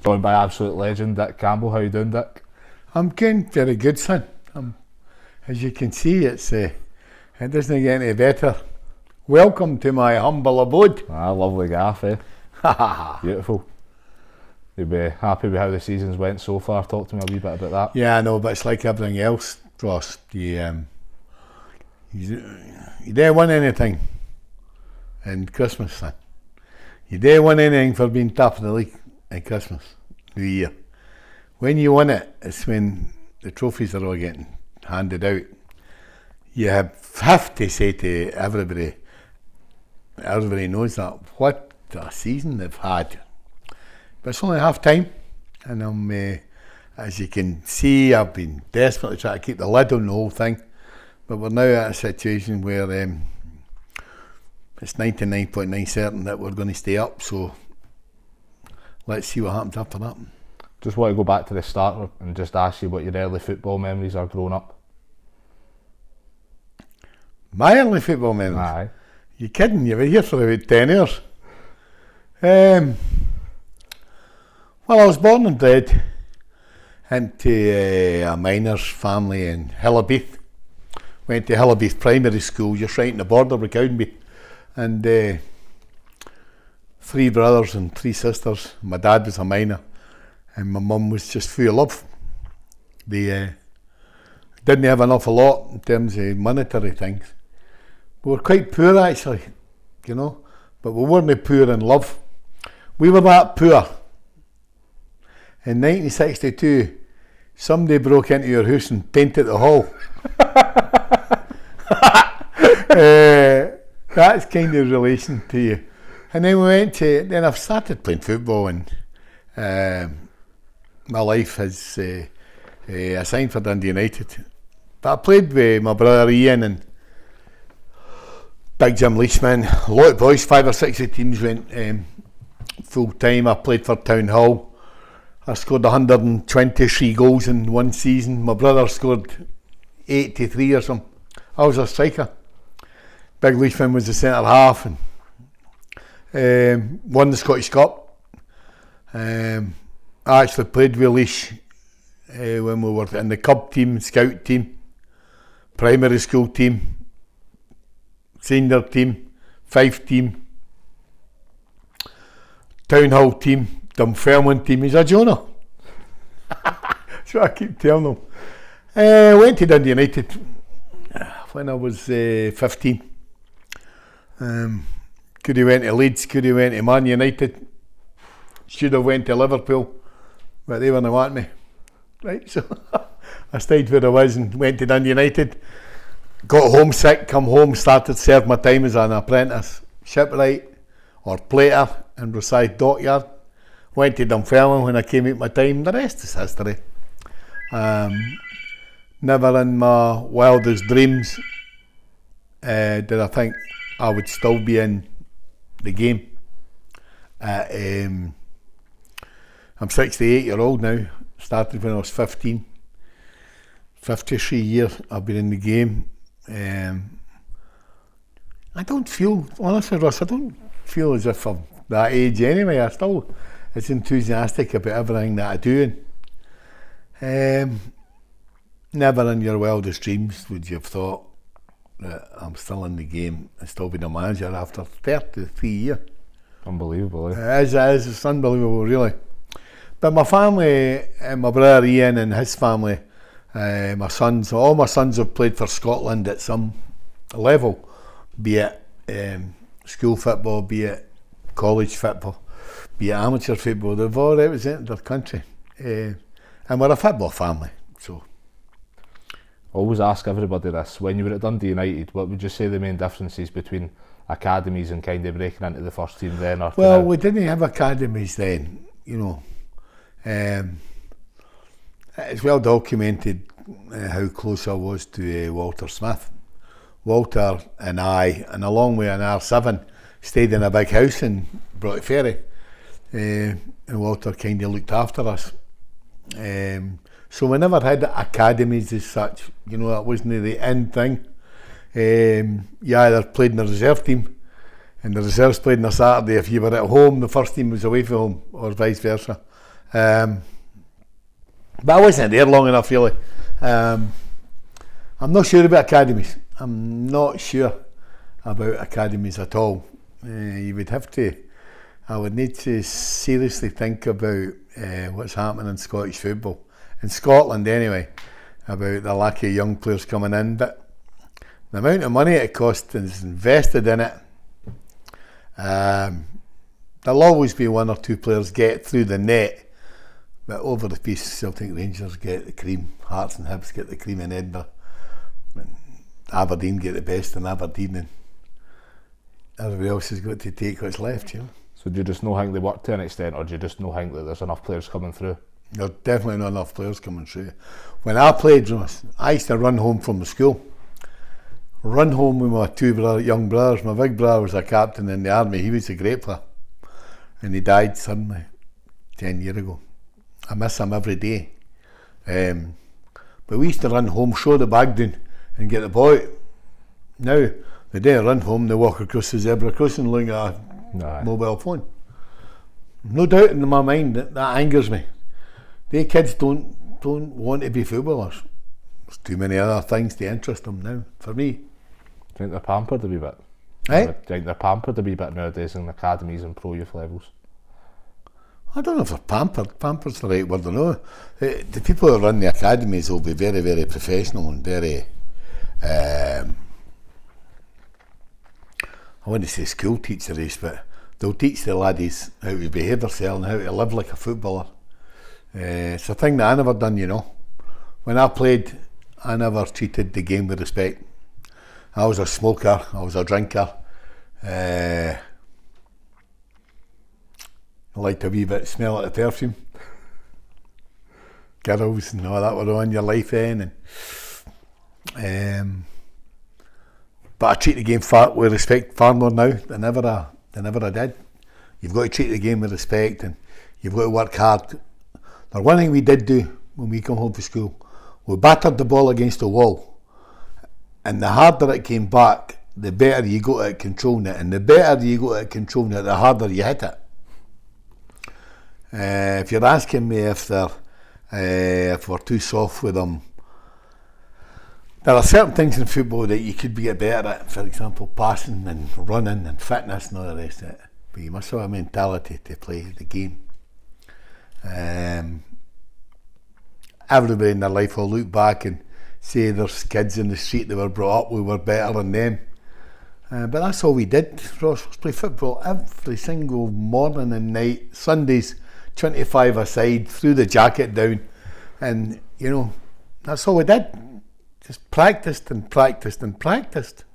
Joined by absolute legend Dick Campbell. How you doing, Dick? I'm getting very good, son. As you can see, it doesn't get any better. Welcome to my humble abode. Lovely gaff, eh? Beautiful. You'll be happy with how the season's went so far. Talk to me a wee bit about that. Yeah, I know, but it's like everything else, Ross. You don't win anything in Christmas, son. You don't win anything for being top of the league in Christmas, New Year. When you win it, it's when the trophies are all getting handed out. You have to say to everybody knows that, what a season they've had. But it's only half time, and I'm, as you can see, I've been desperately trying to keep the lid on the whole thing. But we're now at a situation where it's 99.9 certain that we're going to stay up, so let's see what happens after that. Just want to go back to the start and just ask you what your early football memories are growing up. My early football memories? Aye. You kidding? You were here for about 10 years. Well, I was born and bred into a miner's family in Hillabeath. Went to Hillabeath Primary School, just right on the border with Cowdenbeath. And 3 brothers and 3 sisters. My dad was a miner, and my mum was just full of love. They didn't have an awful lot in terms of monetary things. We were quite poor, actually, you know, but we weren't poor in love. We were that poor. In 1962, somebody broke into your house and painted the hall. That's kind of relation to you. And then I've started playing football, and my life has assigned for Dundee United. But I played with my brother Ian and Big Jim Leishman. A lot of boys, 5 or 6 of the teams went full time. I played for Town Hall. I scored 123 goals in one season. My brother scored 83 or something. I was a striker. Big Leishman was the centre half, and won the Scottish Cup. I actually played with Leish when we were in the Cub team, Scout team, primary school team, senior team, Fife team, Town Hall team, Dunfermline team. He's a Jonah. That's what I keep telling them. Went to Dundee United when I was 15. Could have went to Leeds, could have went to Man United, should have went to Liverpool, but they wouldn't want me. Right, so I stayed where I was and went to Dundee United. Got homesick, come home, started serve my time as an apprentice, shipwright or plater in Rosyth Dockyard. Went to Dunfermline when I came out my time. The rest is history. Never in my wildest dreams did I think I would still be in the game. I'm 68-year-old now. Started when I was 15. 53 years I've been in the game. I don't feel, honestly, Russ, I don't feel as if I'm that age anyway. I still as enthusiastic about everything that I do. Never in your wildest dreams would you have thought that I'm still in the game and still being a manager after 33 years. Unbelievable, eh? It's unbelievable, really. But my family, my brother Ian and his family, my sons, all my sons have played for Scotland at some level, be it school football, be it college football, be it amateur football. They've all represented their country, and we're a football family. So, I always ask everybody this: when you were at Dundee United, what would you say the main differences between academies and kind of breaking into the first team then? Or well, we didn't have academies then, you know. It's well documented how close I was to Walter Smith. Walter and I, and along with an R7, stayed in a big house in Arbroath Ferry, and Walter kind of looked after us. So we never had academies as such, you know, that wasn't the end thing. You either played in the reserve team, and the reserves played on a Saturday. If you were at home, the first team was away from home, or vice versa. But I wasn't there long enough, really. I'm not sure about academies. I'm not sure about academies at all. You would have to, I would need to seriously think about what's happening in Scottish football, in Scotland anyway, about the lack of young players coming in. But the amount of money it costs is invested in it. There'll always be one or two players get through the net, but over the piece, Celtic Rangers get the cream, Hearts and Hibs get the cream in Edinburgh, and Aberdeen get the best in Aberdeen, and everybody else has got to take what's left, you know. So do you just not think they work to an extent, or do you just not think that there's enough players coming through? There's definitely not enough players coming through. When I played, I used to run home from the school. Run home with my two young brothers. My big brother was a captain in the army. He was a great player, and he died suddenly 10 years ago. I miss him every day. But we used to run home, show the bag down, and get the boy. Now, the day I run home, they walk across the zebra crossing looking at a mobile phone. No doubt in my mind that angers me. They kids don't want to be footballers. There's too many other things to interest them now, for me. Do you think they're pampered a wee bit? Eh? Do you think they're pampered a wee bit nowadays in academies and pro youth levels? I don't know if they're pampered. Pampered's the right word or no. The people who run the academies will be very, very professional and very, I wouldn't say school teachers, but they'll teach the laddies how to behave themselves and how to live like a footballer. It's a thing that I never done, you know. When I played, I never treated the game with respect. I was a smoker, I was a drinker. I liked a wee bit smell of the perfume. Girls and all that were on your life then. But I treat the game with respect far more now than ever I did. You've got to treat the game with respect, and you've got to work hard. Now, one thing we did do when we come home from school, we battered the ball against the wall, and the harder it came back, the better you got at controlling it, and the better you got at controlling it, the harder you hit it. If you're asking me if we're too soft with them, there are certain things in football that you could get better at. For example, passing and running and fitness and all the rest of it. But you must have a mentality to play the game. Everybody in their life will look back and say there's kids in the street that were brought up, we were better than them. But that's all we did, Ross, was play football every single morning and night, Sundays, 25 aside, threw the jacket down, and you know, that's all we did. Just practiced and practiced and practiced.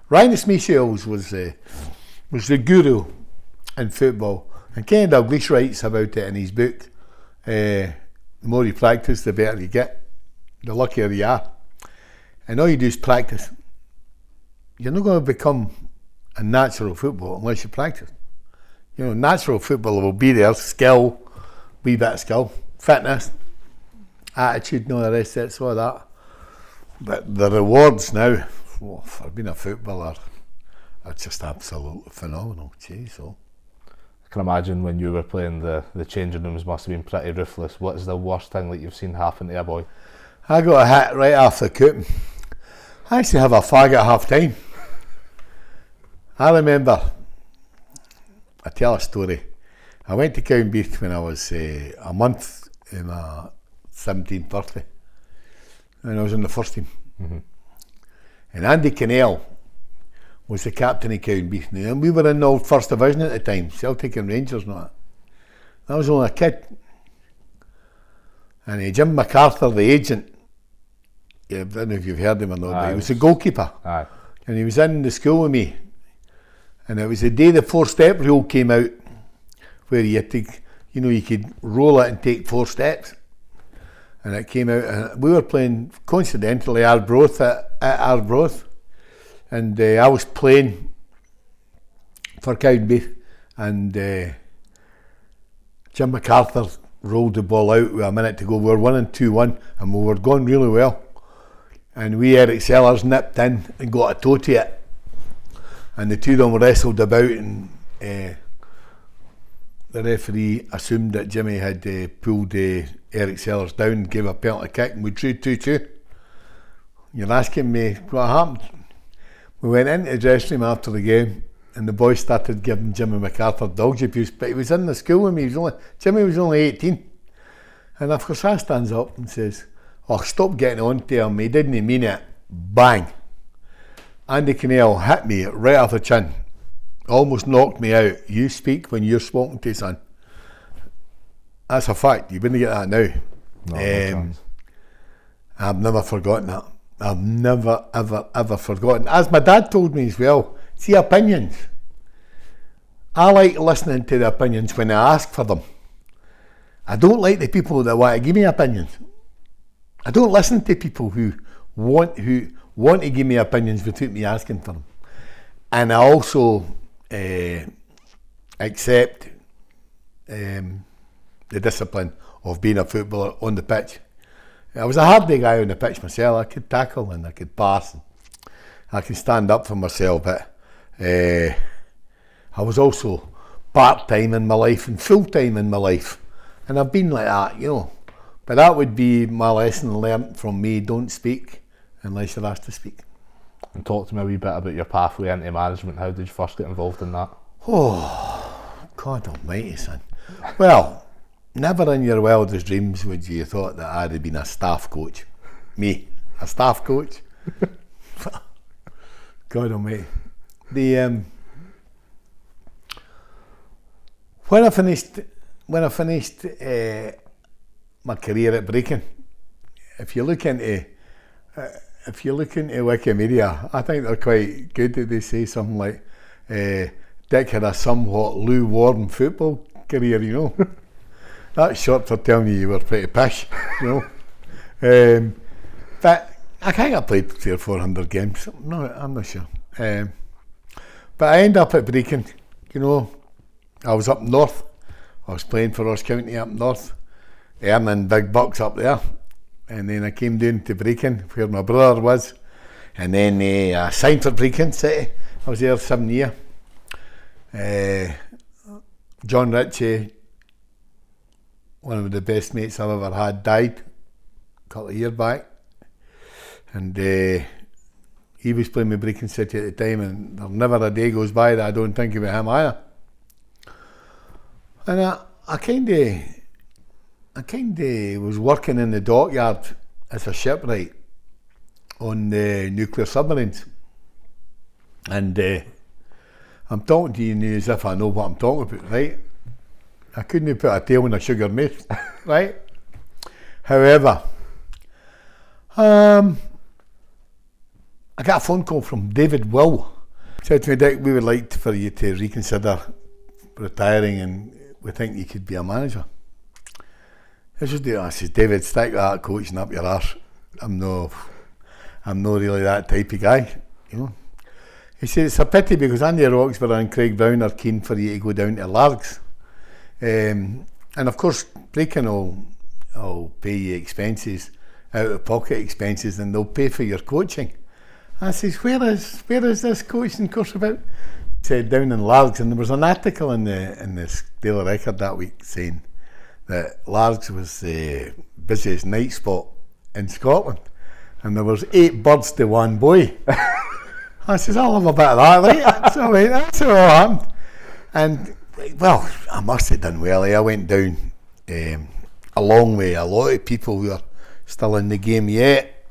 Ryan Smith was the guru in football, and Kenny Dalglish writes about it in his book. The more you practice, the better you get, the luckier you are. And all you do is practice. You're not going to become a natural footballer unless you practice. You know, natural footballer will be there, skill, wee bit of skill, fitness, attitude, and all the rest of it, all that. But the rewards now, for being a footballer, are just absolutely phenomenal. Jeez, oh. I can imagine when you were playing, the changing rooms must have been pretty ruthless. What is the worst thing that you've seen happen to a boy? I got a hit right off the coop. I used to have a fag at half time. I remember, I tell a story. I went to Cowdenbeath when I was a month in my 17th birthday, and I was in the first team. Mm-hmm. And Andy Cannell was the captain of Cowdenbeath, and we were in the old first division at the time, Celtic and Rangers and all that. I was only a kid. And Jim MacArthur, the agent, I don't know if you've heard him or not, but he was a goalkeeper. Aye. And he was in the school with me. And it was the day the 4-step rule came out, where you had to, you know, you could roll it and take 4 steps. And it came out, and we were playing, coincidentally, Arbroath at Arbroath. And I was playing for Cowdenbeath, and Jim MacArthur rolled the ball out with a minute to go. We were winning 2-1, and we were going really well. And we Eric Sellers nipped in and got a toe to it. And the two of them wrestled about, and the referee assumed that Jimmy had pulled Eric Sellers down and gave a penalty kick, and we drew 2-2. You're asking me what happened? We went into the dressing room after the game, and the boys started giving Jimmy MacArthur dog's abuse, but he was in the school with me. Jimmy was only 18. And of course I stands up and says, "Oh, stop getting on to him, he didn't mean it." Bang! Andy Cannell hit me right off the chin. Almost knocked me out. You speak when you're spoken to, son. That's a fact. You wouldn't get that now. No chance. I've never forgotten that. I've never, ever forgotten. As my dad told me as well, see, opinions. I like listening to the opinions when I ask for them. I don't like the people that want to give me opinions. I don't listen to people who want to give me opinions without me asking for them. And I also accept the discipline of being a footballer on the pitch. I was a hardy guy on the pitch myself. I could tackle and I could pass and I could stand up for myself, but I was also part-time in my life and full-time in my life, and I've been like that, you know. But that would be my lesson learnt from me: don't speak unless you're asked to speak. And talk to me a wee bit about your pathway into management. How did you first get involved in that? Oh, God almighty, son. Well, never in your wildest dreams would you have thought that I'd have been a staff coach. Me, a staff coach? God almighty. When I finished my career at Brecon, if you look into Wikimedia, I think they're quite good that they say something like Dick had a somewhat lukewarm football career, you know. That's short for telling you were pretty pish, you know. But I think I played 300 or 400 games. No, I'm not sure. But I ended up at Brecon, you know. I was up north. I was playing for Ross County up north, earning big bucks up there. And then I came down to Brecon, where my brother was. And then I signed for Brecon City. I was there 7 years. John Ritchie, one of the best mates I've ever had, died a couple of years back. And he was playing with Brecon City at the time, and there never a day goes by that I don't think about him either. And I kind of was working in the dockyard as a shipwright on the nuclear submarines. And I'm talking to you now as if I know what I'm talking about, right? I couldn't put a tail in a sugar mist, right? However, I got a phone call from David Will. He said to me, "Dick, we would like for you to reconsider retiring and we think you could be a manager." I says, "David, stick that coaching up your arse. I'm not really that type of guy, you know." He said, "It's a pity because Andy Roxburgh and Craig Brown are keen for you to go down to Largs. And of course, Brecon will pay you expenses, out of pocket expenses, and they'll pay for your coaching." I says, where is this coaching course about? He said, "Down in Largs." And there was an article in the Daily Record that week saying that Largs was the busiest night spot in Scotland, and there was 8 birds to 1 boy. I says, "I'll have a bit of that, right?" That's all happened. And well, I must have done well. I went down along with a lot of people who are still in the game yet.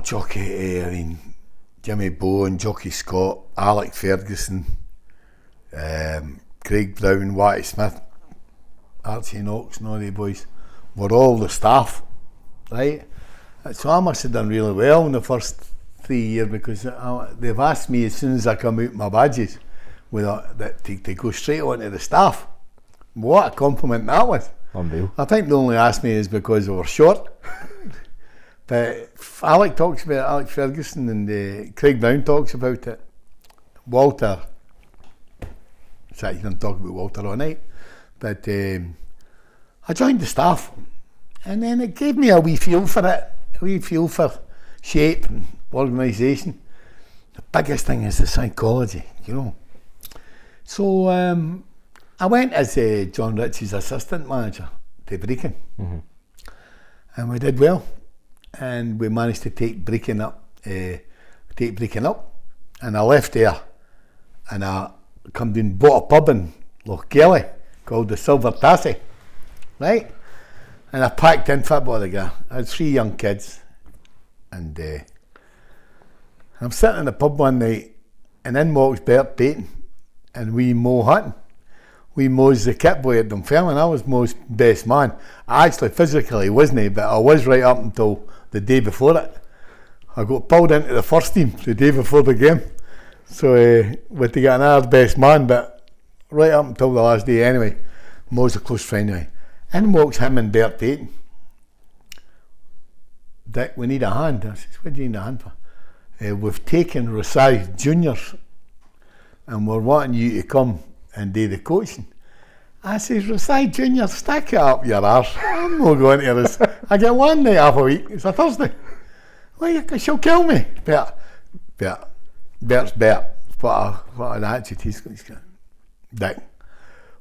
Jockey, Jimmy Bowen, Jockey Scott, Alec Ferguson, Craig Brown, Watty Smith, Archie Knox, and all the boys were all the staff, right? So I must have done really well in the first 3 years because they've asked me as soon as I come out my badges to go straight on to the staff. What a compliment that was. Unreal. I think they only asked me is because they were short. But Alec talks about it, Alec Ferguson, and Craig Brown talks about it. Walter, so you don't talk about Walter all night, but I joined the staff, and then it gave me a wee feel for it, a wee feel for shape and organisation. The biggest thing is the psychology, you know. So I went as John Ritchie's assistant manager to Brecon, and we did well, and we managed to take Brecon up, and I left there, and I come down and bought a pub in Lochgelly called the Silver Tassie, right? And I packed in football again. I had 3 young kids, and I'm sitting in the pub one night, and in walks Bert Payton and wee Mo Hutton. Wee Mo's the kit boy at Dunfermline. I was Mo's best man. I actually physically wasn't, but I was right up until the day before it. I got pulled into the first team the day before the game, so we had to get another best man, but right up until the last day anyway. Mo's a close friend of mine. In walks him and Bert Payton. Dick, we need a hand. I says, what do you need a hand for? We've taken Rosyth Juniors and we're wanting you to come and do the coaching. I says, Rosyth Juniors, stick it up your arse. I'm not going to this. I get one night off a week. It's a Thursday. Well, she'll kill me. Bert's Bert. What an attitude he's got. Dick,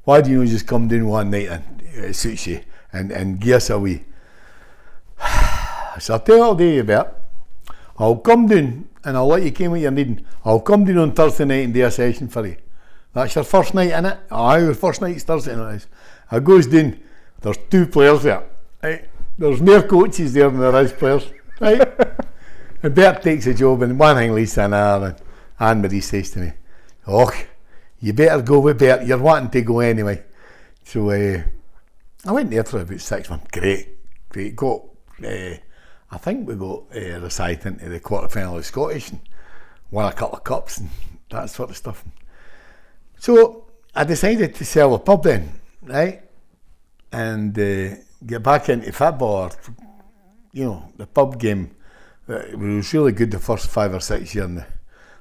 why do you not just come down one night and it suits you and gear us away? So I'll tell you what I'll do you, Bert. I'll come down and I'll let you come what you're needing. I'll come down on Thursday night and do a session for you. That's your first night, innit? Aye, your first night's Thursday night. I goes down, there's 2 players there. Right? There's more coaches there than there is players. Right? And Bert takes a job and one thing leads to another, and Anne-Marie says to me, oh, you better go with Bert, you're wanting to go anyway. So I went there for about 6 months. Great. Got, I think we got Rosyth into the quarter-final of Scottish and won a couple of cups and that sort of stuff. So I decided to sell the pub then, right? And get back into football. Or, you know, the pub game, it was really good the first 5 or 6 years.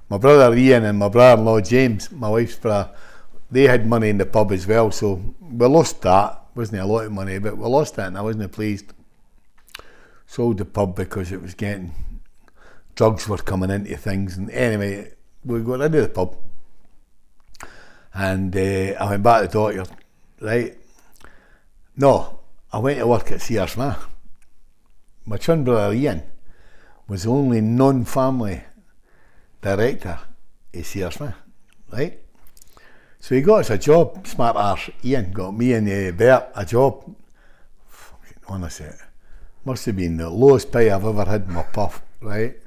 My brother Ian and my brother-in-law James, my wife's brother, they had money in the pub as well, so we lost that. Wasn't a lot of money, but we lost it and I wasn't pleased. Sold the pub because it was getting, drugs were coming into things, and anyway, we got rid of the pub. And I went back to the doctor, right? No, I went to work at C.R. Smith. My twin brother Ian was the only non-family director at C.R. Smith, right? So he got us a job, smart arse. Ian got me and Bert a job. Fucking honestly, must have been the lowest pay I've ever had in my puff, right?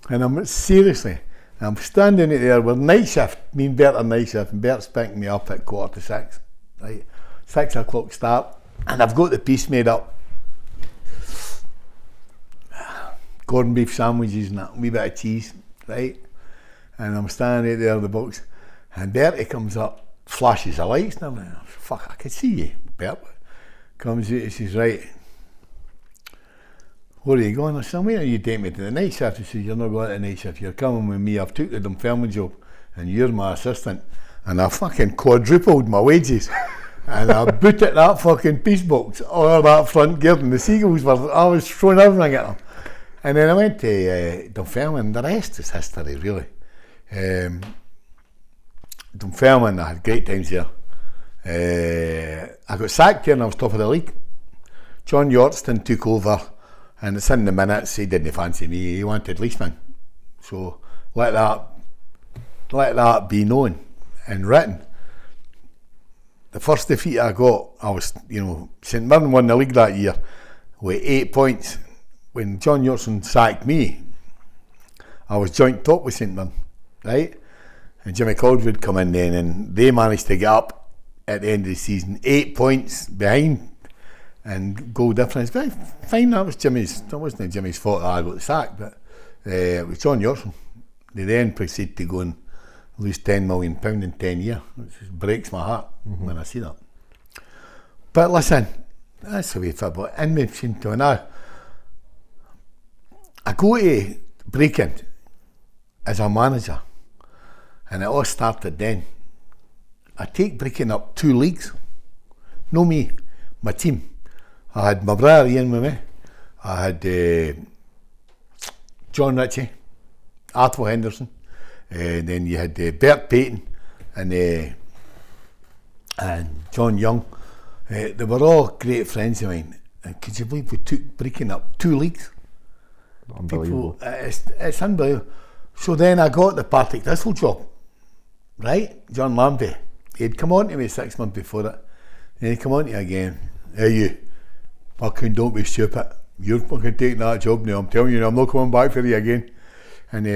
And I'm standing there with night shift, me and Bert are night shift, and Bert's picking me up at 5:45, right? 6 o'clock start, and I've got the piece made up. Corned beef sandwiches and a wee bit of cheese, right? And I'm standing there in the box, and Bertie comes up, flashes the lights, and I'm like, oh, fuck, I can see you, Bert. Comes out, he says, right, where are you going? I said, where are you taking me to the night shift? He says, you're not going to the night shift, you're coming with me. I've took the Dunfermline job and you're my assistant. And I fucking quadrupled my wages. And I booted that fucking piece box over that front gear, and the seagulls were, I was throwing everything at them. And then I went to Dunfermline, and the rest is history, really. Dunfermline, I had great times here. I got sacked here and I was top of the league. John Yorkston took over. And it's in the minutes, he didn't fancy me, he wanted Leishman. So let that be known and written. The first defeat I got, I was, St Mirren won the league that year with 8 points. When John Yorkson sacked me, I was joint top with St Mirren, right? And Jimmy Caldwood come in then, and they managed to get up at the end of the season, 8 points behind. And goal difference, but fine, that wasn't Jimmy's fault that I got the sack, but it was John Yorkson. They then proceeded to go and lose £10 million in 10 years, which just breaks my heart when I see that. But listen, that's the way football, in me to now. I go to Brecon as a manager, and it all started then. I take Brecon up 2 leagues, no me, my team. I had my brother Ian with me, I had John Ritchie, Arthur Henderson, and then you had Bert Payton, and John Young. They were all great friends of mine. And could you believe we took breaking up 2 leagues? Unbelievable. People, it's unbelievable. So then I got the Partick Thistle job, right? John Lambie. He'd come on to me 6 months before it. And he'd come on to me again. Hey, you fucking don't be stupid. You're fucking taking that job now. I'm telling you, I'm not coming back for you again. And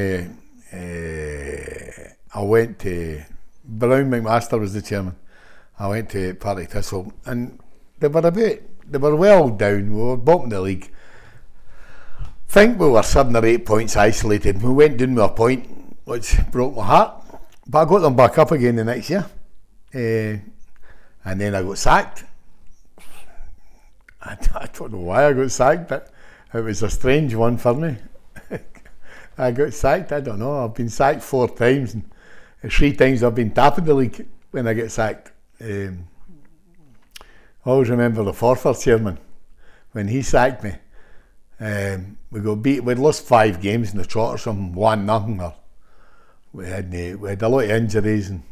I went to Brown McMaster was the chairman. I went to Partick Thistle, and they were well down. We were bottom of the league. I think we were 7 or 8 points isolated. We went down with a point, which broke my heart. But I got them back up again the next year. And then I got sacked. I don't know why I got sacked, but it was a strange one for me. I got sacked, I don't know. I've been sacked 4 times, and 3 times I've been top of the league when I get sacked. I always remember the Forfar chairman, when he sacked me. We got beat, we'd lost 5 games in the trot or something, 1-0. Or we had a lot of injuries, and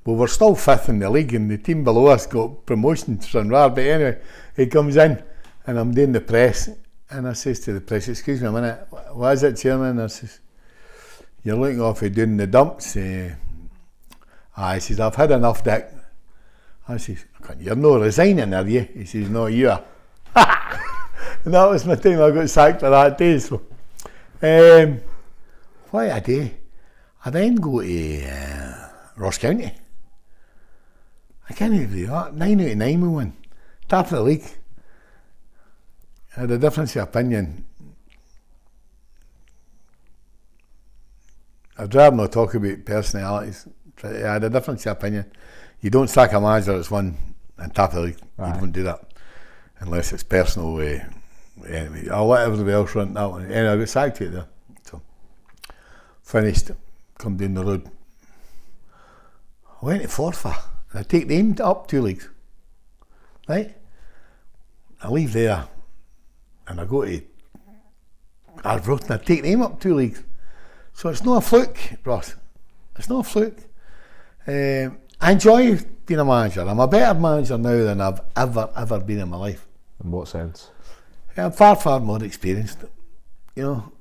we were still 5th in the league, and the team below us got promotion to Sunrar. But anyway, he comes in, and I'm doing the press, and I says to the press, excuse me a minute, what is it, chairman? I says, you're looking off of doing the dumps. I says, I've had enough, Dick. I says, you're not resigning, are you? He says, no, you are. And that was my time I got sacked for that day. So, what a day. I then go to Ross County. I can't even believe that. 9 out of 9 we won. Top of the league. I had a difference of opinion. I'd rather not talk about personalities. I had a difference of opinion. You don't sack a manager that's won on top of the league. You don't do that. Unless it's personal. Anyway, I'll let everybody else run that one. Anyway, I got sacked out there. So, finished. Come down the road. I went to Forfar. And I take them up 2 leagues. Right? I leave there. And I go to Arbroath, and I take them up 2 leagues. So it's not a fluke, Ross. It's not a fluke. I enjoy being a manager. I'm a better manager now than I've ever been in my life. In what sense? I'm far more experienced. You know,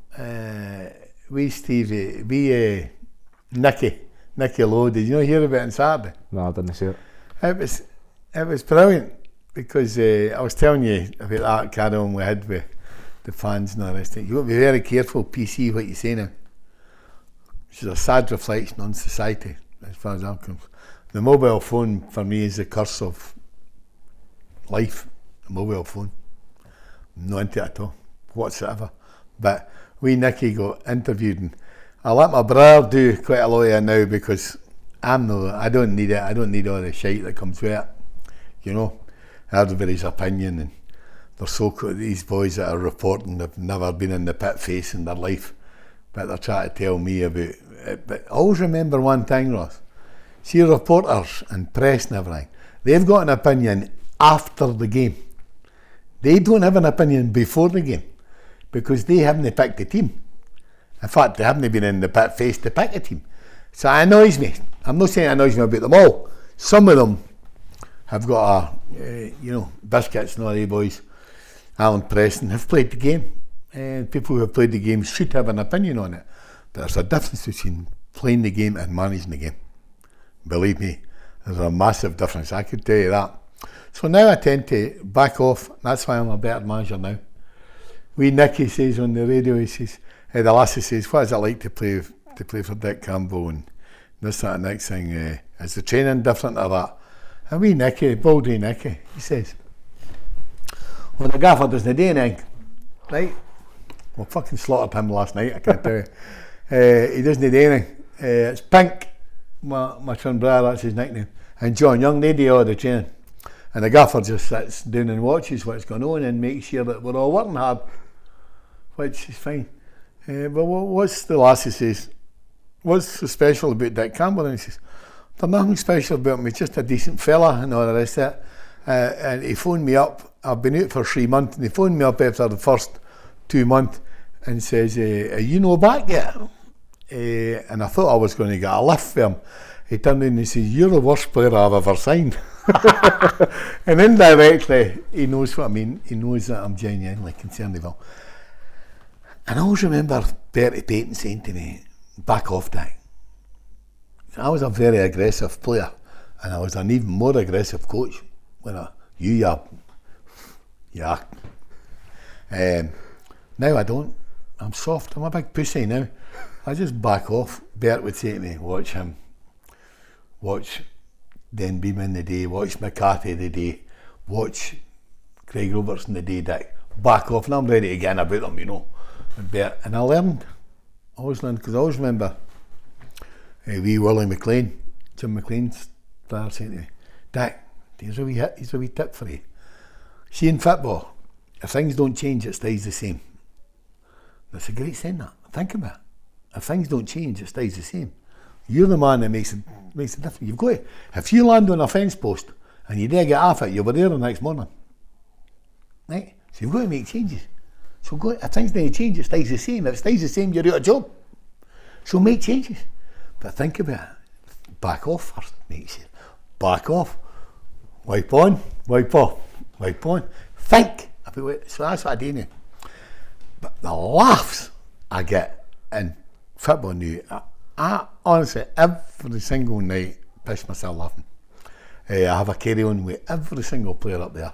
Nicky Lowe, did you not hear about it on Saturday? No, I didn't see it. It was brilliant, because I was telling you about that carry on we had with the fans and all the rest of it. You've got to be very careful, PC, what you say now. Which is a sad reflection on society, as far as I'm concerned. The mobile phone, for me, is the curse of life. The mobile phone. I'm not into it at all, whatsoever. But we Nicky got interviewed, and I let my brother do quite a lot of it now, because I don't need it. I don't need all the shite that comes with it. You know, everybody's opinion, and they're so cool. These boys that are reporting, they've never been in the pit face in their life, but they're trying to tell me about it. But always remember one thing, Ross. See, reporters and press and everything, they've got an opinion after the game. They don't have an opinion before the game, because they haven't picked the team. In fact, they haven't been in the pit face to pick a team. So it annoys me. I'm not saying it annoys me about them all. Some of them have got Biscuits and all the boys, Alan Preston, have played the game. People who have played the game should have an opinion on it. There's a difference between playing the game and managing the game. Believe me, there's a massive difference. I could tell you that. So now I tend to back off. That's why I'm a better manager now. Nicky says on the radio, he says, the lassie says, what is it like to play for Dick Campbell, and this, that, and next thing, is the training different or that? And Nicky, Baldy Nicky, he says, well, the gaffer doesn't do anything, right? Well, fucking slaughtered him last night, I can't tell you. He doesn't do anything. It's Pink, my twin brother, that's his nickname, and John Young, they do all the training. And the gaffer just sits down and watches what's going on and makes sure that we're all working hard, which is fine. But what's the lassie says, what's so special about Dick Campbell? And he says, there's nothing special about him, he's just a decent fella and all the rest of it. And he phoned me up, I've been out for 3 months, and he phoned me up after the first 2 months and says, are you no back yet? And I thought I was going to get a lift for him. he turned in and he says, "You're the worst player I've ever signed." And indirectly, he knows what I mean. He knows that I'm genuinely concerned about him. And I always remember Bertie Payton saying to me, "Back off, Dick." I was a very aggressive player, and I was an even more aggressive coach. When now I don't. I'm soft. I'm a big pussy now. I just back off. Bert would say to me, "Watch him. Watch Den Beeman the day. Watch McCarthy the day. Watch Craig Robertson the day, Dick. Back off." And I'm ready to get in about them, And Bert, and I learned. I always learned, because I always remember wee Willie McLean, Jim McLean's father saying to me, "Dick, here's a wee tip for you. See, in football, if things don't change, it stays the same." That's a great saying, that. Think about it. If things don't change, it stays the same. You're the man that makes a difference. You've got to, if you land on a fence post and you dare get off it, you'll be there the next morning. Right? So you've got to make changes. So if things don't change, it stays the same. If it stays the same, you're out of job. So make changes. But think about it. Back off first, make sure. Back off. Wipe on, wipe off, wipe on. Think about it. So that's what I do now. But the laughs I get in football now, I honestly, every single night, piss myself laughing. I have a carry on with every single player up there.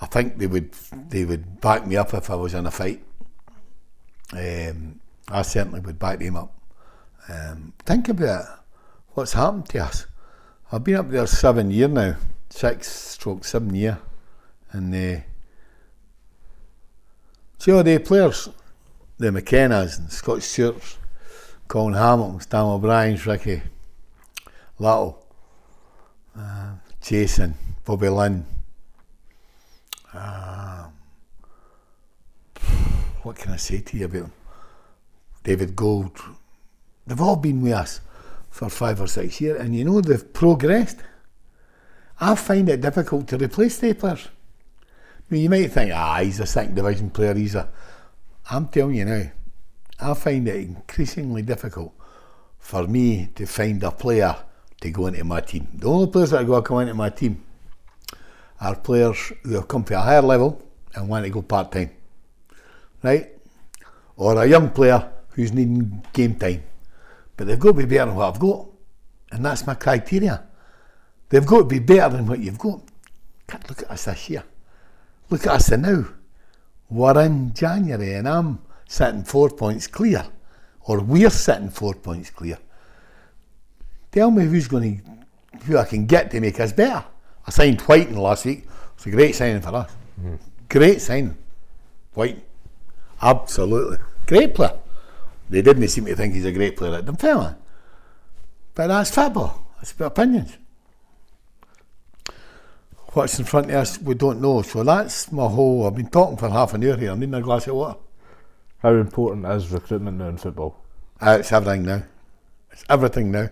I think they would back me up if I was in a fight. I certainly would back them up. Think about what's happened to us. I've been up there 7 years now, 6/7 year, and see all the players, the McKennas and Scott Stewarts, Colin Hamilton, Stan O'Brien's, Ricky Little, Jason, Bobby Lynn. What can I say to you about them? David Gold. They've all been with us for 5 or 6 years, and they've progressed. I find it difficult to replace the players. I mean, you might think, he's a second division player, I'm telling you now, I find it increasingly difficult for me to find a player to go into my team. The only players that are come into my team are players who have come to a higher level and want to go part-time, right? Or a young player who's needing game time. But they've got to be better than what I've got. And that's my criteria. They've got to be better than what you've got. Look at us this year. Look at us now. We're in January and I'm sitting 4 points clear. Or we're sitting 4 points clear. Tell me who I can get to make us better. I signed Whiting last week. It's a great signing for us. Great signing. Whiting. Absolutely. Great player. They didn't seem to think he's a great player at them, fella. But that's football. That's about opinions. What's in front of us, we don't know. So that's my whole... I've been talking for half an hour here. I'm needing a glass of water. How important is recruitment now in football? It's everything now. It's everything now.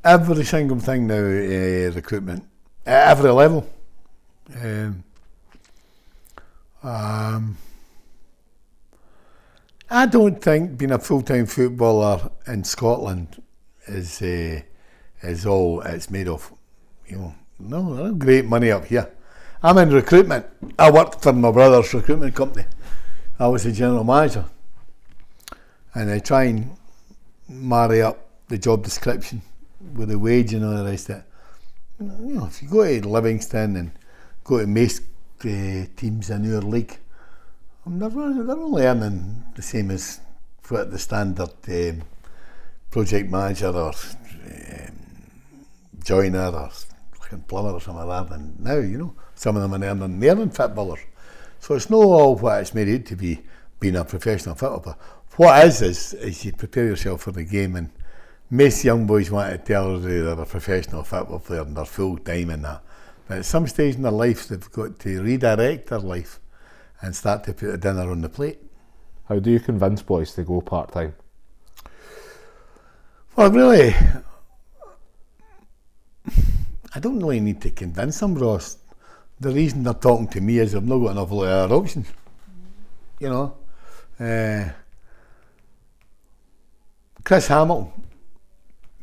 Every single thing now, recruitment. At every level. I don't think being a full-time footballer in Scotland is all it's made of. No, there's great money up here. I'm in recruitment. I worked for my brother's recruitment company. I was the general manager. And I try and marry up the job description with the wage and all the rest of it. If you go to Livingston and go to most teams in our league, they're only earning the same as what the standard project manager or joiner or fucking plumber or something like that. And now, some of them are earning footballers. So it's not all what it's made out to be being a professional footballer. What is you prepare yourself for the game, and most young boys want to tell you they're a professional football player and they're full time in that. But at some stage in their life, they've got to redirect their life and start to put a dinner on the plate. How do you convince boys to go part-time? Well, really, I don't really need to convince them, Ross. The reason they're talking to me is they've not got an awful lot of other options. Chris Hamilton,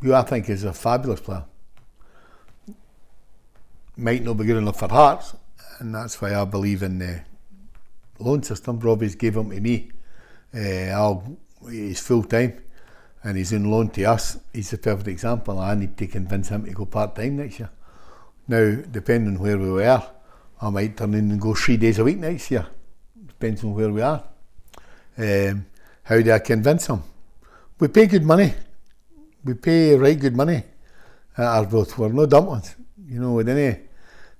who I think is a fabulous player. Might not be good enough for Hearts, and that's why I believe in the loan system. Robbie's gave him to me. He's full time and he's on loan to us. He's a perfect example. I need to convince him to go part time next year. Now, depending on where we were, I might turn in and go 3 days a week next year. Depends on where we are. How do I convince him? We pay good money. We pay right good money at Arbroath. We're no dumb ones. You know, we didn't.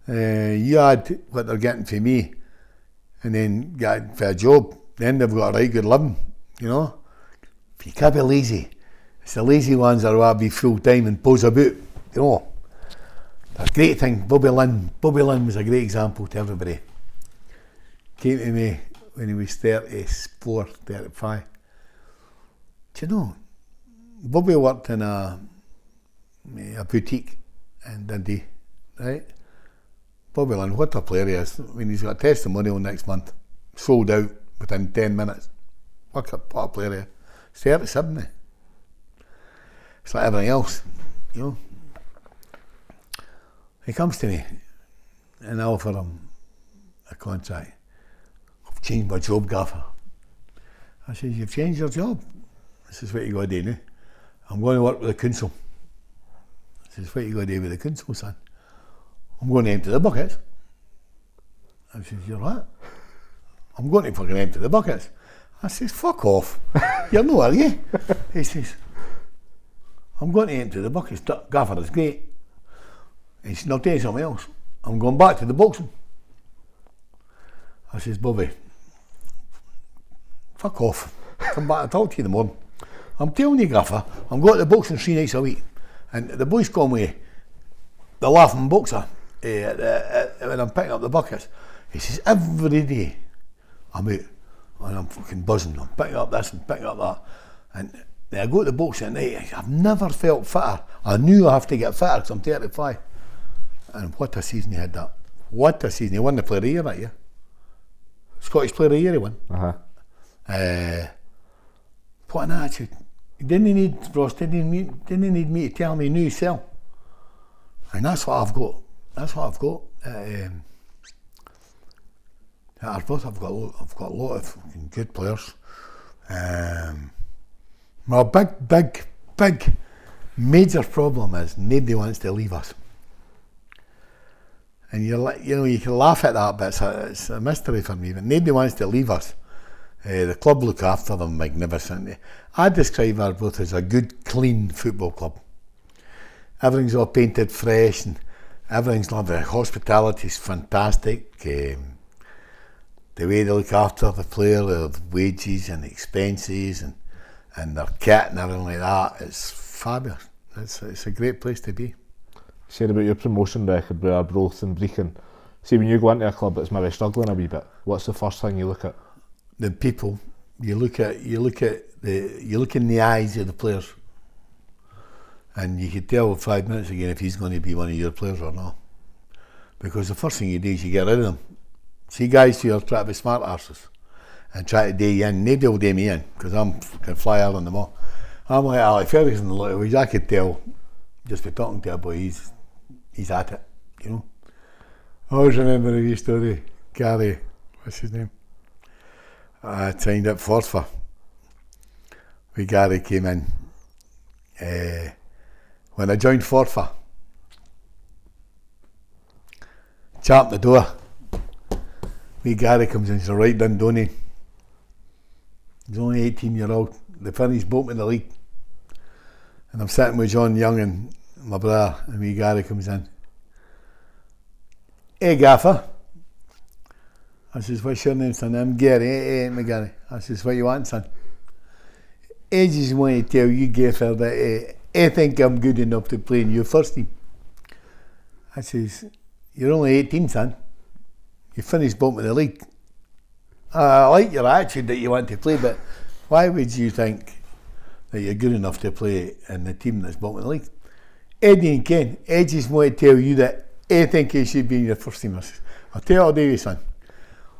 You add what they're getting for me and then get for a job, then they've got a right good living, you know. You can't be lazy. It's the lazy ones that want to be full time and pose about, you know. That's a great thing. Bobby Lynn was a great example to everybody. Came to me when he was 34, 35. Do you know, Bobby worked in a boutique in Dundee, right? Bobby Lynn, what a player he is. I mean, he's got a testimonial next month, sold out within 10 minutes. What a player he is. He's 37 now. It's like everything else, you know. He comes to me and I offer him a contract. I've changed my job, gaffer. I says, you've changed your job? This is what you got to do now. I'm going to work with the council. This is what you got to do with the council, son. I'm going to empty the buckets. I says, you're what? I'm going to fucking empty the buckets. I says, fuck off. You're not, are you? He says, I'm going to empty the buckets. Gaffer is great. He says, I'll tell you something else. I'm going back to the boxing. I says, Bobby, fuck off. Come back and talk to you in the morning. I'm telling you, Gaffer, I'm going to the boxing 3 nights a week. And the boys call me the laughing boxer. When I'm picking up the buckets, he says every day I'm out and I'm fucking buzzing. I'm picking up this and picking up that, and then I go to the boxing at night. I've never felt fitter. I knew I have to get fitter because I'm 35. And what a season he had that! What a season! He won the Player of the Year that year. Scottish Player of the Year he won. What an attitude! He didn't need Ross. Didn't need me to tell me he knew himself. And that's what I've got. That's what I've got. At Arbroath, I've got a lot of good players. My big major problem is nobody wants to leave us. And you can laugh at that, but it's a mystery for me. But nobody wants to leave us. The club look after them magnificently. I describe Arbroath as a good, clean football club. Everything's all painted fresh and everything's lovely. Hospitality's fantastic. The way they look after the player, their wages and expenses and their kit and everything like that, it's fabulous. It's a great place to be. You said about your promotion record with Arbroath and Brecon. See, when you go into a club that's maybe struggling a wee bit, what's the first thing you look at? The people. You look in the eyes of the players. And you could tell 5 minutes again if he's going to be one of your players or not. Because the first thing you do is you get rid of them. See guys who are trying to be smart arses and try to day you in. Nobody will day me in because I'm can fly out on them all. I'm like Ali Ferguson, which I could tell just by talking to a boy, he's at it, you know. I always remember a wee story. Gary, what's his name? I signed up Forfa. When Gary came in. When I joined Forfa, champed the door. Wee Gary comes in, he's a right Dundonian. He's only 18-year-old. They finished both in the league. And I'm sitting with John Young and my brother, and wee Gary comes in. Hey Gaffer. I says, what's your name, son? I'm Gary. Hey, my Gary. I says, what you want, son? I just want to tell you, Gaffer, that I think I'm good enough to play in your first team. I says, you're only 18, son. You finished bottom of the league. I like your attitude that you want to play, but why would you think that you're good enough to play in the team that's bottom of the league? Eddie and Ken, I just want to tell you that I think you should be in your first team. I says, I'll tell you what I'll do, son.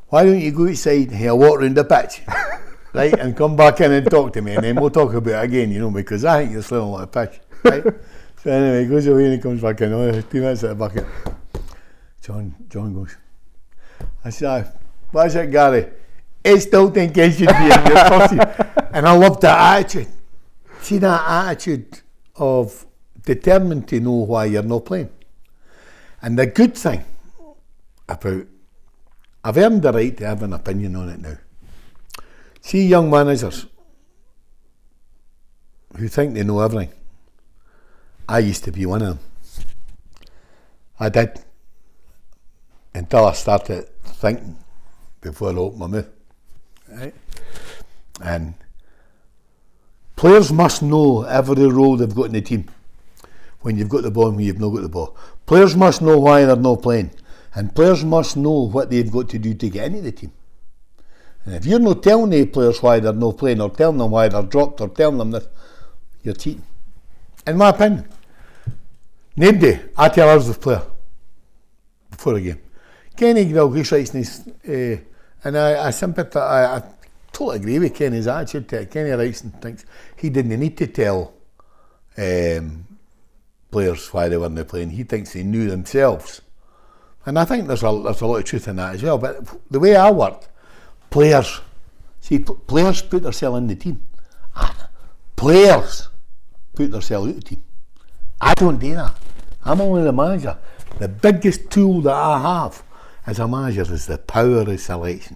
Why don't you go outside and have a walk around the pitch, right, and come back in and talk to me, and then we'll talk about it again, you know, because I think you're still on the pitch. Right? So anyway, he goes away and he comes back in. 2 minutes at the bucket. John goes, I said, what is it, Gary? I still think I should be in your first team. And I loved that attitude. See that attitude of determined to know why you're not playing. And the good thing about, I've earned the right to have an opinion on it now. See young managers who think they know everything. I used to be one of them. I did. Until I started thinking before I opened my mouth. Right? And players must know every role they've got in the team. When you've got the ball and when you've not got the ball. Players must know why they're not playing. And players must know what they've got to do to get into the team. And if you're not telling the players why they're not playing, or telling them why they're dropped, or telling them this, you're cheating. In my opinion. Nobody, I tell ours the player before a game. Kenny Dalglish writes in his, and I sympathise, I totally agree with Kenny's attitude to it. Kenny writes and thinks he didn't need to tell players why they weren't playing. He thinks they knew themselves. And I think there's a lot of truth in that as well. But the way I work, players put themselves in the team. Players put themselves out of the team. I don't do that. I'm only the manager. The biggest tool that I have as a manager is the power of selection.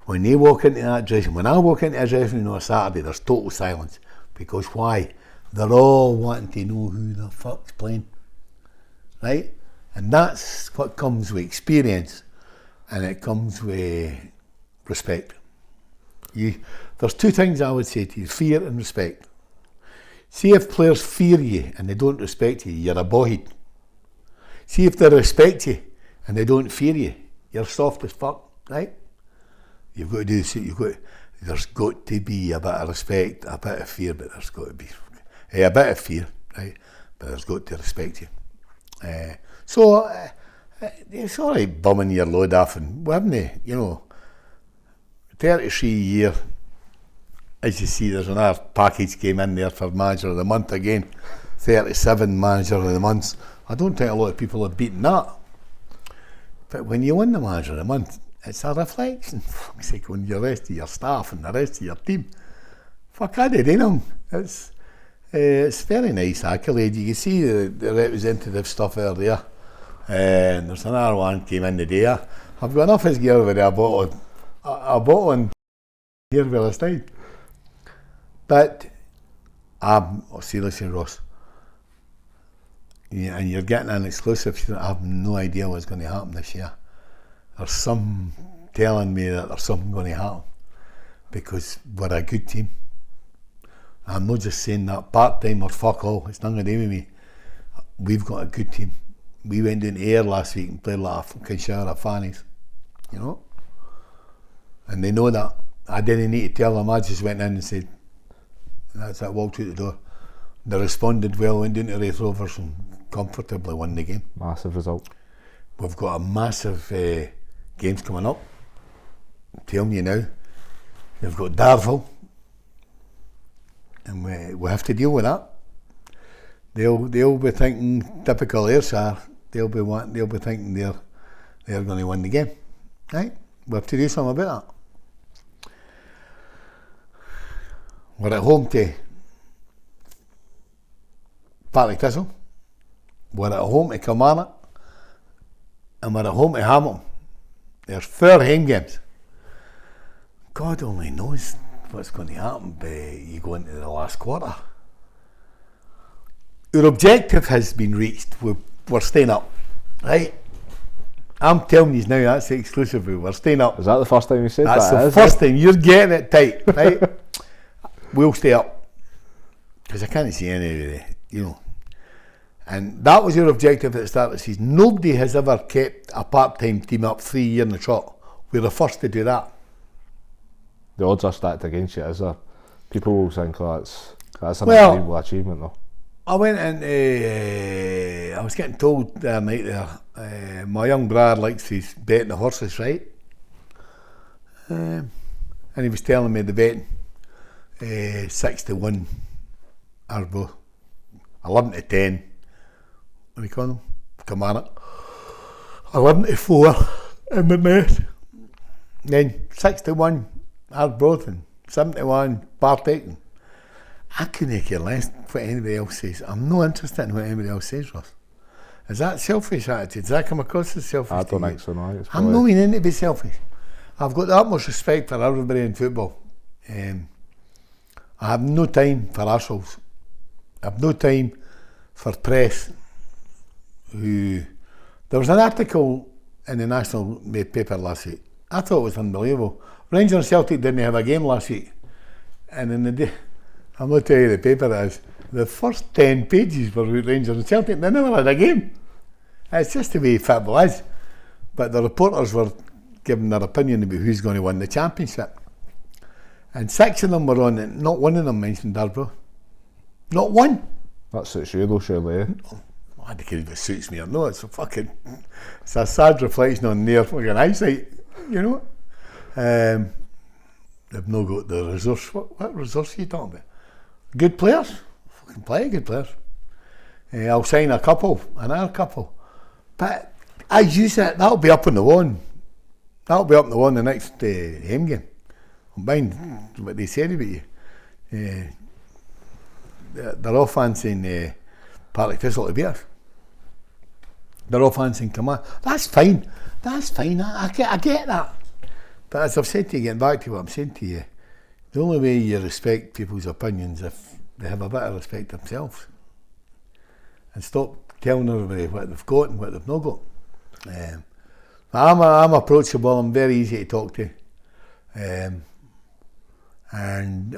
When they walk into that dressing room, when I walk into a dressing room on a Saturday, there's total silence. Because why? They're all wanting to know who the fuck's playing. Right? And that's what comes with experience, and it comes with respect. There's two things I would say to you, fear and respect. See if players fear you and they don't respect you, you're a bowhead. See if they respect you and they don't fear you, you're soft as fuck, right? You've got to do this, there's got to be a bit of respect, a bit of fear, but there's got to be a bit of fear, right? But there's got to respect you. So it's all right bumming your load off, and we haven't, 33 year. As you see, there's another package came in there for Manager of the Month again. 37 Manager of the Months. I don't think a lot of people have beaten that. But when you win the Manager of the Month, it's a reflection. Fuck's sake, on the rest of your staff and the rest of your team. Fuck, I did, it's very nice accolade. You can see the representative stuff earlier. And there's another one came in today. I've got enough as gear with a bottle and here with a style. But seriously, Ross, and you're getting an exclusive. I have no idea what's going to happen this year. There's some telling me that there's something going to happen because we're a good team. I'm not just saying that part-time or fuck all. It's nothing to do with me. We've got a good team. We went down to Ayr last week and played like a fucking shower of fannies, and they know that. I didn't need to tell them. I just went in and said, that's it, walked out the door. They responded well, went down to Wraith Rovers and comfortably won the game. Massive result. We've got a massive games coming up. I'm telling you now. We've got Darvel, and we have to deal with that. They'll be thinking typical Ayrshire. They'll be thinking they're going to win the game. Right? We have to do something about that. We're at home to Partick Thistle, we're at home to Kilmarnock, and we're at home to Hamilton. There's 4 home games. God only knows what's going to happen by you go into the last quarter. Our objective has been reached. We're staying up, right? I'm telling you now, that's the exclusive. We're staying up. Is that the first time you said that's that? That's the first time. You're getting it tight, right? We'll stay up. Because I can't see any of it, And that was your objective at the start of the season. Nobody has ever kept a part-time team up 3 years in the trot. We're the first to do that. The odds are stacked against you, is there? People will think that's an unbelievable achievement, though. I went in, I was getting told the other night there, my young brother likes his betting the horses, right? And he was telling me the betting, 6-1 Arbroath. 11 to 10. What do you call them? Kilmarnock. 11 to 4 in the net. Then 6 to 1 Arbroath and 7 to 1 Partick. I couldn't care less what anybody else says. I'm not interested in what anybody else says, Ross. Is that selfish attitude? Does that come across as selfish? I don't think so, no. I'm not meaning to be selfish. I've got the utmost respect for everybody in football. I have no time for arseholes. I have no time for press who... There was an article in the national paper last week. I thought it was unbelievable. Rangers and Celtic didn't have a game last week. And in the day... I'm going to tell you the paper it is. The first 10 pages were with Rangers and Celtic. They never had a game. It's just the way football is. But the reporters were giving their opinion about who's going to win the championship. And 6 of them were on it. Not one of them mentioned Arbroath. Not one. That suits you though, surely, eh? I don't care if it suits me or not. It's a sad reflection on their fucking eyesight, you know. They've not got the resource. What resource are you talking about? Good players, fucking play good players. I'll sign another couple. But as you said, that'll be up on the one. That'll be up on the one the next home game. I'm buying what they said about you. They're all fancying Partick Thistle to beat us. They're all fancying Command. That's fine. I get that. But as I've said to you, getting back to what I'm saying to you, the only way you respect people's opinions if they have a bit of respect themselves and stop telling everybody what they've got and what they've not got. I'm approachable. I'm very easy to talk to, and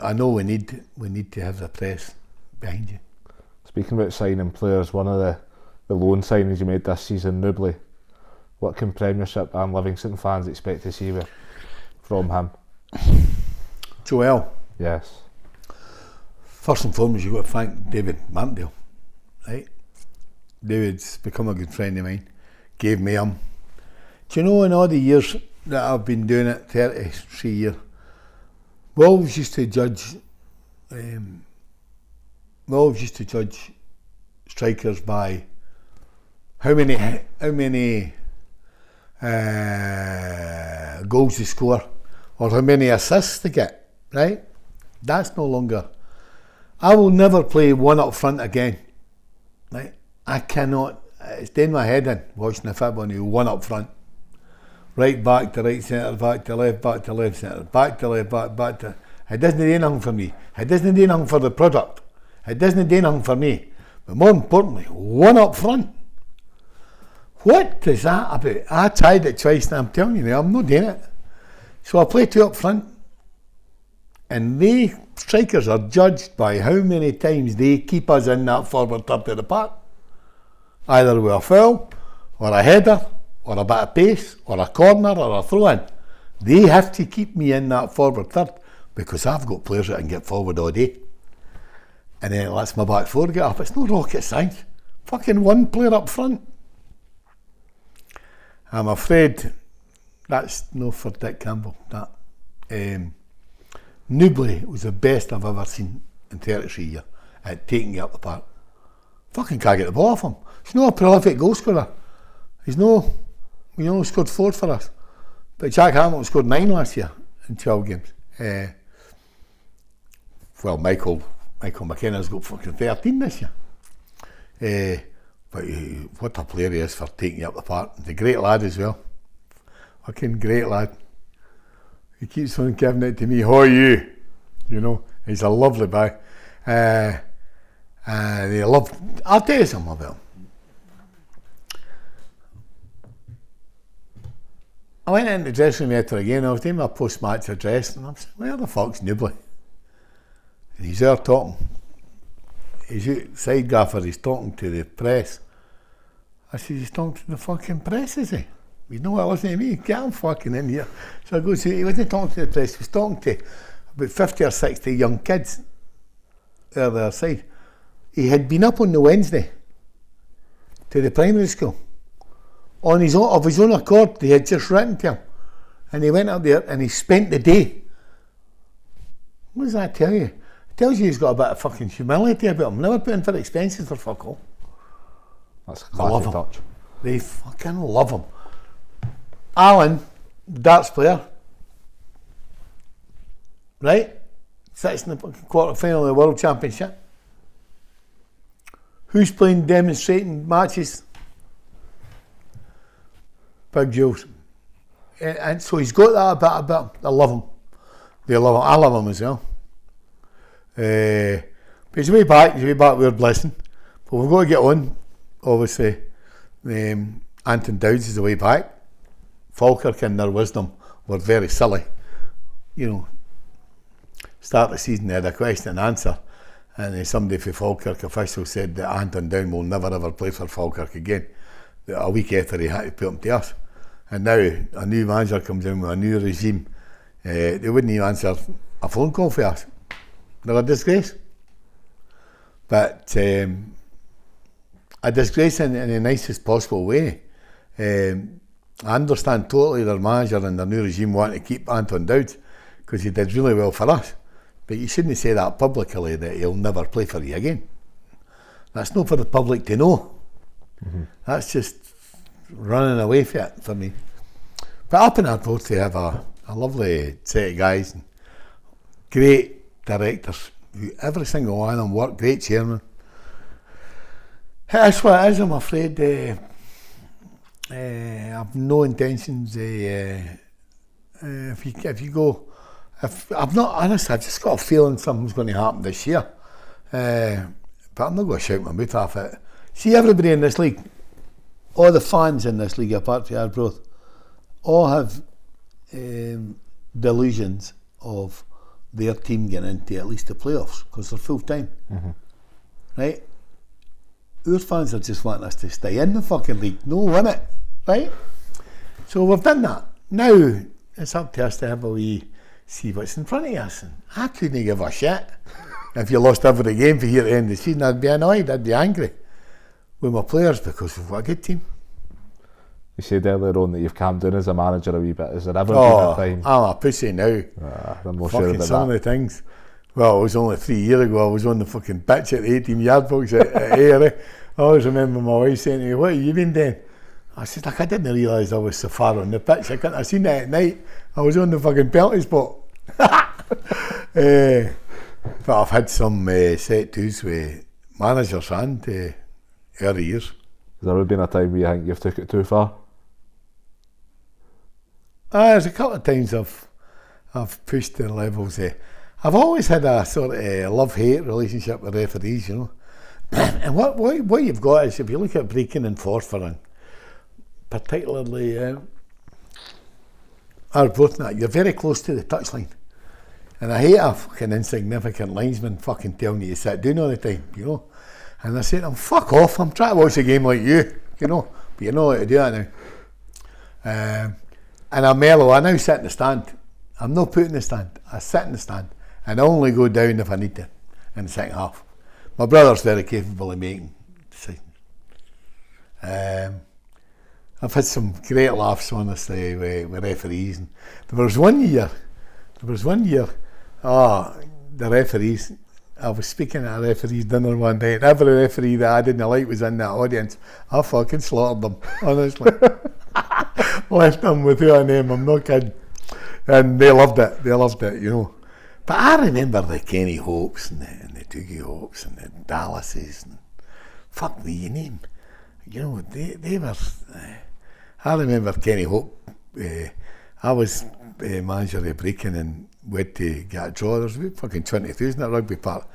I know we need to have the press behind you. Speaking about signing players, one of the loan signings you made this season, Newbley. What can Premiership and Livingston fans expect to see from him? Joel. Yes. First and foremost, you've got to thank David Martindale, right? David's become a good friend of mine. Gave me him. Do you know, in all the years that I've been doing it, 33 years, we always used to judge strikers by how many goals they score or how many assists they get, right? That's no longer. I will never play one up front again, right? I cannot. It's doing my head in watching the football and you one up front, right back to right centre, back to left centre, back to left, back to. It doesn't do anything for me. It doesn't do anything for the product. It doesn't do anything for me. But more importantly, one up front. What is that about? I tried it twice and I'm telling you now, I'm not doing it. So I play 2 up front, and they strikers are judged by how many times they keep us in that forward third of the park. Either with a foul, or a header, or a bit of pace, or a corner, or a throw-in. They have to keep me in that forward third because I've got players that can get forward all day. And then it lets my back four get up. It's no rocket science. Fucking one player up front. I'm afraid that's no for Dick Campbell. That Newbley was the best I've ever seen in 33 years at taking you up the park. Fucking can't get the ball off him. He's not a prolific goal scorer. He only scored 4 for us. But Jack Hamilton scored 9 last year in 12 games. Michael McKenna's got fucking 13 this year. But what a player he is for taking you up the park. He's a great lad as well. Fucking great lad. He keeps on giving it to me. How are you? You know, he's a lovely guy. I'll tell you something about him. I went into the dressing room after a game. I was doing my post-match address, and I'm saying, "Where the fuck's Newbley?" And he's there talking. He's outside gaffer. He's talking to the press. I said, "He's talking to the fucking press, is he?" You know what, listening to me, get him fucking in here. So I go to, he wasn't talking to the press, he was talking to about 50 or 60 young kids there the other side. He had been up on the Wednesday to the primary school on his own, of his own accord. They had just written to him, and he went up there and he spent the day. What does that tell you? It tells you he's got a bit of fucking humility about him. Never putting for expenses for fuck all. That's a They love classy him. touch. They fucking love him. Alan, darts player, right? Sits in the fucking quarter final of the World Championship. Who's playing demonstrating matches? Big Jules. And so he's got that about. I love him. They love him. I love him as well. But he's way back. We're blessing. But we've got to get on. Obviously, Anton Dowds is the way back. Falkirk, in their wisdom, were very silly. You know, start the season, they had a question and answer, and somebody from Falkirk official said that Anton Dowd will never ever play for Falkirk again. A week after he had to put him to us. And now a new manager comes in with a new regime. They wouldn't even answer a phone call for us. They're a disgrace. But a disgrace in the nicest possible way. I understand totally their manager and their new regime want to keep Anton Dowd because he did really well for us. But you shouldn't say that publicly, that he'll never play for you again. That's not for the public to know. Mm-hmm. That's just running away from it for me. But up in Arbroath they have a lovely set of guys, and great directors. Every single one of them work, great chairman. That's what it is, I'm afraid. I've no intentions. If you go, I'm not honest, I've just got a feeling something's going to happen this year. But I'm not going to shout my mouth off it. See, everybody in this league, all the fans in this league, apart from Arbroath, all have delusions of their team getting into at least the playoffs because they're full time. Mm-hmm. Right? Our fans are just wanting us to stay in the fucking league, no win it, right? So we've done that. Now it's up to us to have a wee see what's in front of us. And I couldn't give a shit if you lost every game for here at the end of the season. I'd be annoyed, I'd be angry with my players because we've got a good team. You said earlier on that you've calmed down as a manager a wee bit. Has there ever been a time? I'm a pussy now. I'm not fucking sure about some that. of the things. Well, it was only 3 years ago. I was on the fucking pitch at the 18-yard box at Ayr. I always remember my wife saying to me, "What have you been doing?" I said, "Like, I didn't realise I was so far on the pitch. I couldn't have seen it at night. I was on the fucking penalty spot." But I've had some set twos with managers and early years. Has there ever been a time where you think you've took it too far? There's a couple of times I've pushed the levels. I've always had a sort of love-hate relationship with referees, you know. And what you've got is, if you look at breaking and forfeiting, particularly Arbroath, you're very close to the touchline. And I hate a fucking insignificant linesman fucking telling you to sit down all the time, you know. And I say to him, "Fuck off, I'm trying to watch a game like you know. But you know how to do that now." And I'm mellow. I now sit in the stand. I'm not put in the stand. I sit in the stand. And I only go down if I need to in the second half. My brother's very capable of making decisions. I've had some great laughs, honestly, with referees. And there was one year, the referees, I was speaking at a referee's dinner one day, and every referee that I didn't like was in that audience. I fucking slaughtered them, honestly. Left them without a name, I'm not kidding. And they loved it, you know. But I remember the Kenny Hopes and the Dougie Hopes and the Dallases and fuck me, you name. You know, they were. I remember Kenny Hope. I was manager of Brecon and went to get a draw. There was about fucking 20,000 at Rugby Park.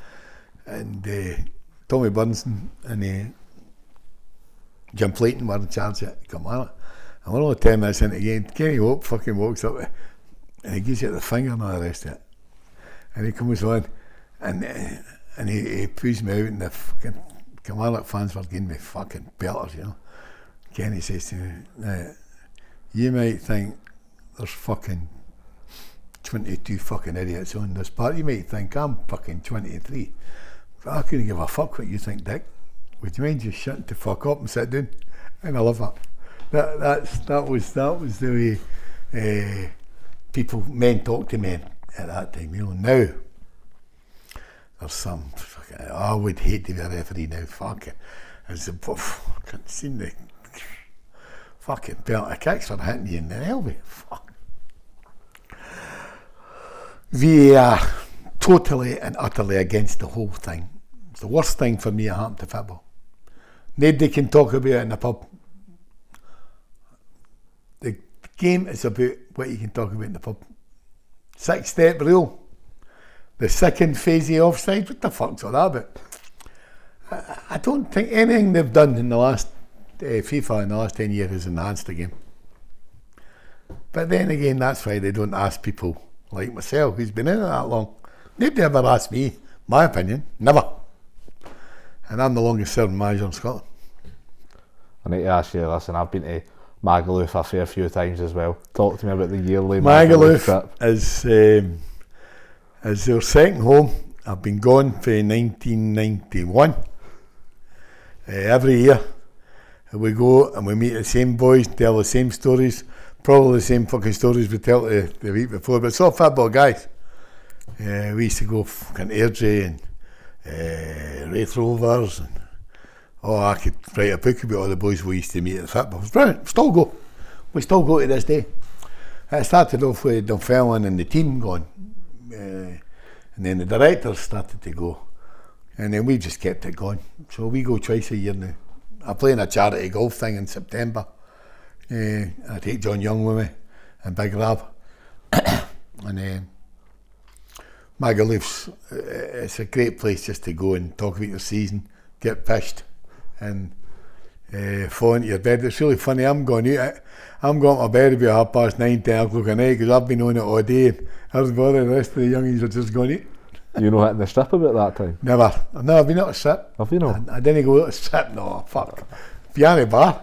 And Tommy Burns and Jim Clayton were in charge of it. Come on. And we're only 10 minutes into the game. Kenny Hope fucking walks up and he gives you the finger and all the rest of it. And he comes on and he pulls me out, and the fucking Kilmarnock fans were giving me fucking belters, you know. Kenny says to me, "You might think there's fucking 22 fucking idiots on this part. You might think I'm fucking 23. But I couldn't give a fuck what you think, Dick. Would you mind just shutting the fuck up and sit down?" And I love that. That was the way men talk to men at that time, you know. there's some, I would hate to be a referee now, fuck it. As the, I couldn't see the fucking penalty kicks for hitting you in the elbow, fuck. VAR, totally and utterly against the whole thing. It's the worst thing for me that happened to football. Nobody can talk about it in the pub. The game is about what you can talk about in the pub. 6-step rule. The second phase of offside. What the fuck's all that about? I don't think anything they've done in the last FIFA in the last 10 years has enhanced the game. But then again, that's why they don't ask people like myself who's been in it that long. Nobody ever asked me my opinion. Never. And I'm the longest serving manager in Scotland. I need to ask you, listen, I've been to Magaluf a fair few times as well. Talk to me about the yearly Magaluf trip. Is their second home. I've been gone for 1991. Every year we go and we meet the same boys, tell the same stories, probably the same fucking stories we tell the week before, but it's all football guys. We used to go fucking Airdrie and Wraith Rovers and I could write a book about all the boys we used to meet at the football. It was brilliant. Still go. We still go to this day. It started off with Dunfermline and the team going. And then the directors started to go. And then we just kept it going. So we go twice a year now. I play in a charity golf thing in September. I take John Young with me and Big Rab. And Magaluf's, it's a great place just to go and talk about your season, get pished and fall into your bed. It's really funny. I'm going to my bed about 9:30, 10 o'clock at night because I've been on it all day and everybody, the rest of the youngies are just going to eat. You know hitting the strip about that time? Never. I've never been out a strip. Have you not? I didn't go out a strip, no, fuck. Piano bar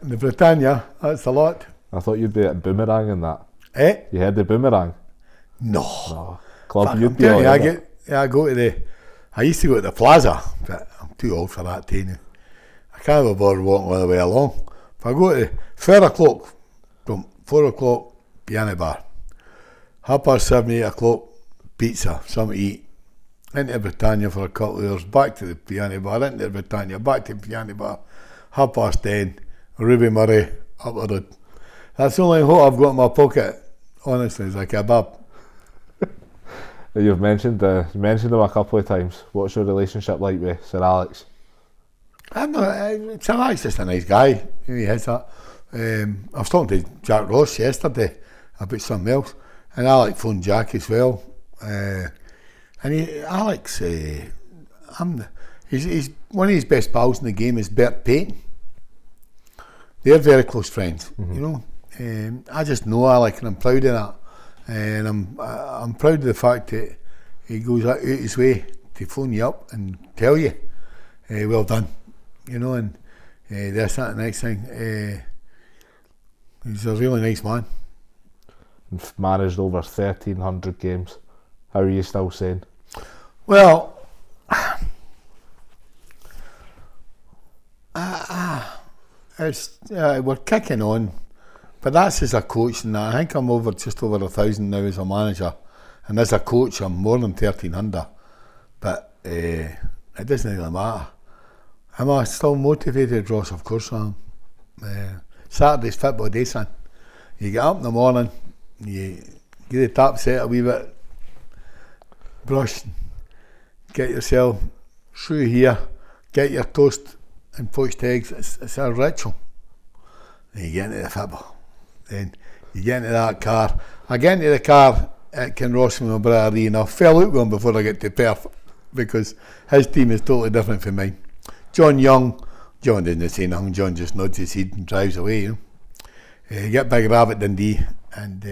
in the Britannia, that's a lot. I thought you'd be at Boomerang and that. Eh? You had the Boomerang? No. Club, fuck, you'd be all right. I used to go to the Plaza, but I'm too old for that too now. I can't ever bother walking all the way along. If I go to 4 o'clock, from 4 o'clock, piano bar. 7:30, 8 o'clock, pizza, something to eat. Into Britannia for a couple of hours, back to the piano bar, into Britannia, back to the piano bar. 10:30, Ruby Murray, up the road. That's the only hope I've got in my pocket, honestly, is a kebab. You've mentioned him a couple of times. What's your relationship like with Sir Alex? Sir Alex is just a nice guy. He has that. I was talking to Jack Ross yesterday about something else, and I like phone Jack as well. Alex, he's one of his best pals in the game is Bert Payton. They're very close friends, you know. I just know Alex, and I'm proud of that. And I'm proud of the fact that he goes out his way to phone you up and tell you, well done, you know, and that's not the next thing. He's a really nice man. And managed over 1,300 games. How are you still saying? Well, we're kicking on. But that's as a coach, and I think I'm just over 1,000 now as a manager, and as a coach I'm more than 1,300. But it doesn't really matter. Am I still motivated, Ross? Of course I am. Saturday's football day, son. You get up in the morning, you get the tap set a wee bit, brush, get yourself through here, get your toast and poached eggs. It's a ritual. Then you get into the football. Then you get into that car. I get into the car at Kinross from my brother Ian. I fell out with him before I get to Perth because his team is totally different from mine. John doesn't say nothing. John just nods his head and drives away. You know? You get Big Rab at Dundee, and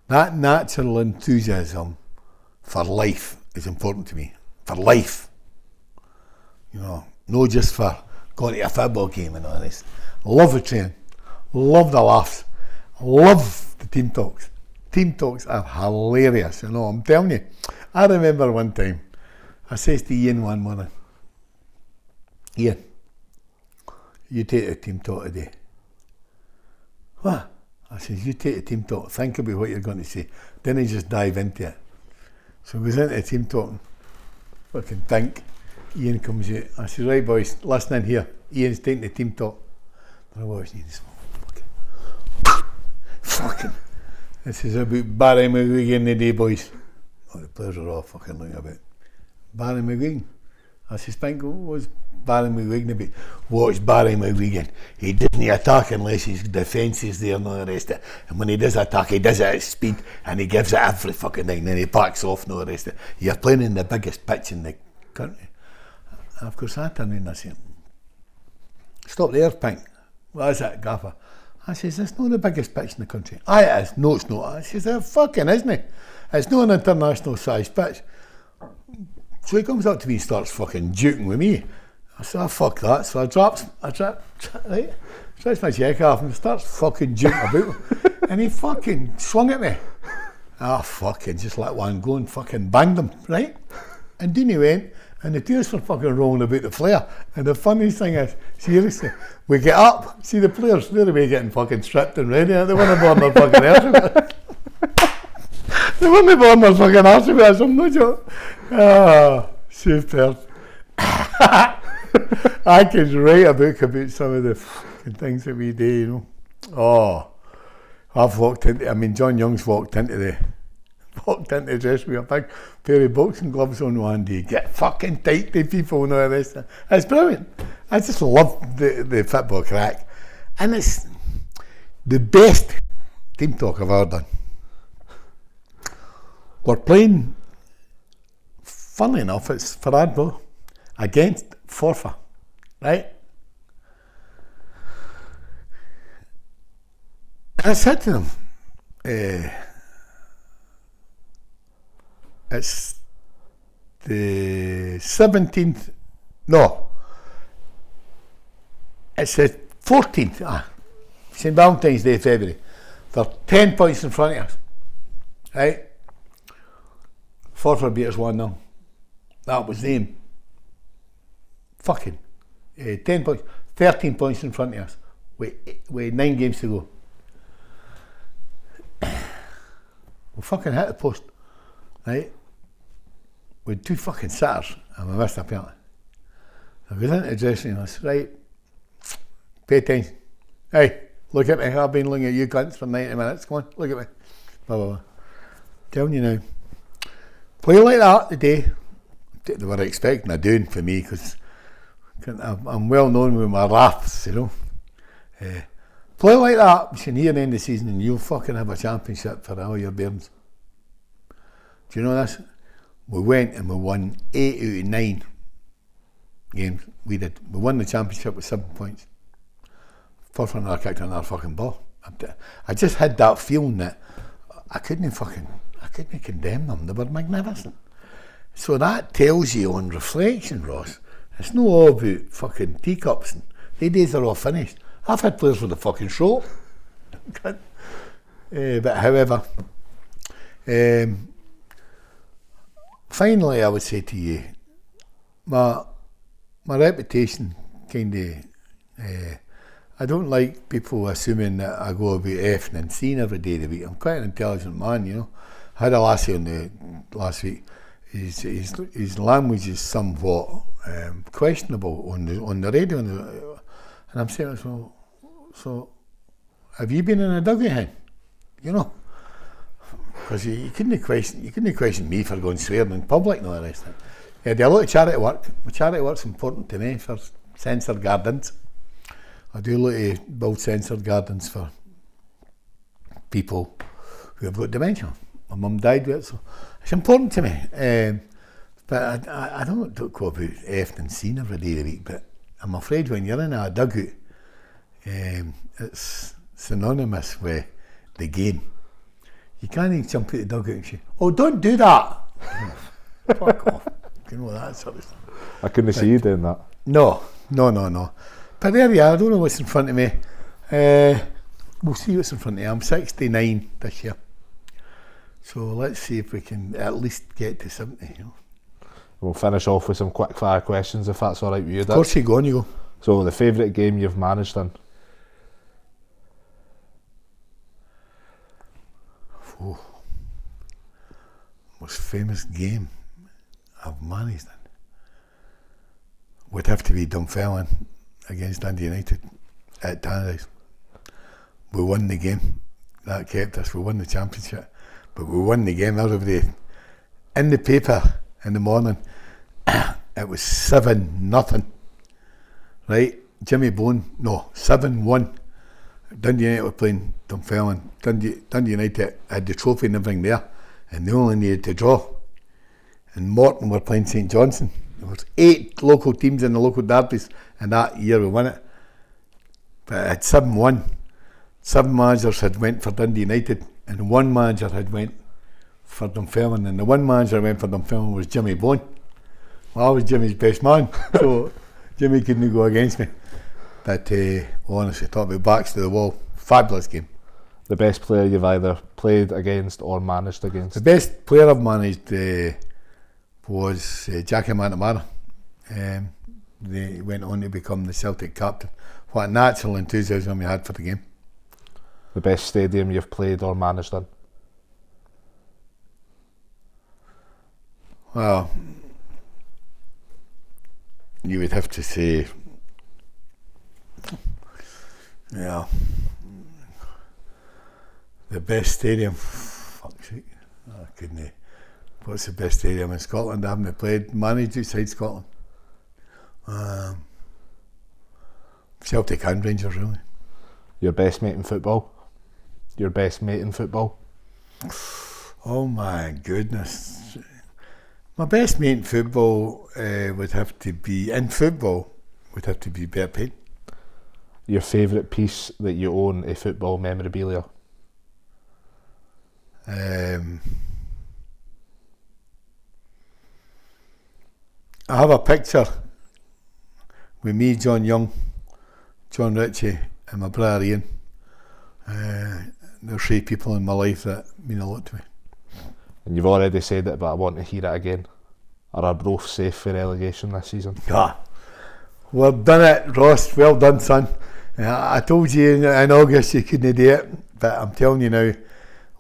that natural enthusiasm for life is important to me. For life, you know, not just for going to a football game and all this. Love the training. Love the laughs, love the team talks. Team talks are hilarious, you know, I'm telling you. I remember one time, I says to Ian one morning, Ian, you take the team talk today. What? I says, you take the team talk, think about what you're going to say, then you just dive into it. So we goes into the team talking. Fucking think. Ian comes out. I said, right boys, listen in here. Ian's taking the team talk. I was fucking. This is about Barry McGuigan the day, boys. Oh, the players are all fucking looking about. Barry McGuigan. I said, Spink, what's Barry McGuigan about? What's Barry McGuigan? He doesn't attack unless his defence is there and all the rest of it. And when he does attack, he does it at speed and he gives it every fucking thing and then he backs off and all the rest of it. You're playing in the biggest pitch in the country. And of course I turned around and I said, stop there, Pink. What is it, Gaffer? I says, it's not the biggest pitch in the country. Aye, it is. No, it's not. I says, it fucking isn't it? It's not an international size pitch. So he comes up to me and starts fucking duking with me. I said, oh, fuck that. So I drops, right? Stretch my check off and starts fucking duking about. And he fucking swung at me. Ah, fucking just let one go and fucking banged him, right? And down he went. And the tears were fucking rolling about the flare. And the funniest thing is, seriously, we get up, see the players, they're away getting fucking stripped and ready. They weren't born their fucking arse. They weren't born their fucking arse with us, I'm not joking. Ah, superb. I could write a book about some of the fucking things that we do, you know. Oh, I've walked into, I mean, John Young's walked into the dress with a big pair of boxing gloves on one day, get fucking tight to people and all this. It's brilliant. I just love the football crack. And it's the best team talk I've ever done. We're playing, funnily enough, it's for Arbroath against Forfar, right? I said to them, it's the 17th, no, it's the 14th, St Valentine's Day, February. They're 10 points in front of us, right? Forfar beat us 1-0. That was the aim. Fucking 10 points, 13 points in front of us with 9 games to go. We fucking hit the post, right? We had 2 fucking sitters and we missed a penalty. I goes into the dressing room and I said, right, pay attention. Hey, look at me, I've been looking at you cunts for 90 minutes, come on, look at me. Blah, blah, blah. Telling you now, play like that today. They were expecting a doing for me because I'm well known with my wraths, you know. Play like that between here and the end of the season and you'll fucking have a championship for all your bairns. Do you know this? We went and we won 8 out of 9 games. We did. We won the championship with 7 points. Forfar never kicked another fucking ball. I just had that feeling that I couldn't condemn them. They were magnificent. So that tells you on reflection, Ross, it's not all about fucking teacups and the days are all finished. I've had players with the fucking show. But however, finally I would say to you, my reputation kind of, I don't like people assuming that I go about effing and seeing every day of the week. I'm quite an intelligent man, you know. I had a lassie on the last week. His language is somewhat questionable on the radio, and I'm saying, so have you been in a dugout hen? You know, because you couldn't question me for going swearing in public and all the rest of it. Yeah, I do a lot of charity work. My charity work's important to me for censored gardens. I do a lot of build censored gardens for people who have got dementia. My mum died with it, so it's important to me. But I don't go about effing and seeing every day of the week, but I'm afraid when you're in a dugout, it's synonymous with the game. You can't even jump out the dugout and say, oh, don't do that. Fuck off. You know, that sort of stuff. I couldn't see you doing that. No. But there you are, I don't know what's in front of me. We'll see what's in front of me. I'm 69 this year. So let's see if we can at least get to 70, you know. We'll finish off with some quick fire questions if that's alright with you, Dick. Of course you go. So the favourite game you've managed in? most famous game I've managed in would have to be Dunfermline against Dundee United at Tannadice. We won the game. That kept us. We won the championship. But we won the game. Everybody in the paper in the morning, it was 7-0. Right? Jimmy Bone, no, 7-1. Dundee United were playing Dunfermline. Dundee United had the trophy and everything there, and they only needed to draw. And Morton were playing St Johnstone. There was 8 local teams in the local derbies, and that year we won it. But at 7-1, 7 managers had went for Dundee United, and 1 manager had went for Dunfermline, and the 1 manager went for Dunfermline was Jimmy Bone. Well, I was Jimmy's best man, so Jimmy couldn't go against me. But honestly, talk about backs to the wall, fabulous game. The best player you've either played against or managed against? The best player I've managed was Jackie McNamara. They went on to become the Celtic captain. What a natural enthusiasm he had for the game. The best stadium you've played or managed in? Well, you would have to say, yeah, the best stadium. Fuck's sake, I couldn't. What's the best stadium in Scotland? I haven't played, managed outside Scotland. Celtic and Rangers, really. Your best mate in football? Your best mate in football? Oh my goodness. My best mate in football would have to be Bert Payne. Your favourite piece that you own of football memorabilia? I have a picture with me, John Young, John Ritchie and my brother Ian. There are 3 people in my life that mean a lot to me. And you've already said it, but I want to hear it again. Are Arbroath safe for relegation this season? Yeah, we've done it, Ross. Well done, son. I told you in August you couldn't do it, but I'm telling you now,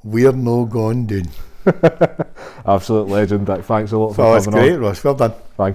we're no gone down. Absolute legend, Dick. Thanks a lot for Oh, coming that's great, on. Ross. Well done. Thank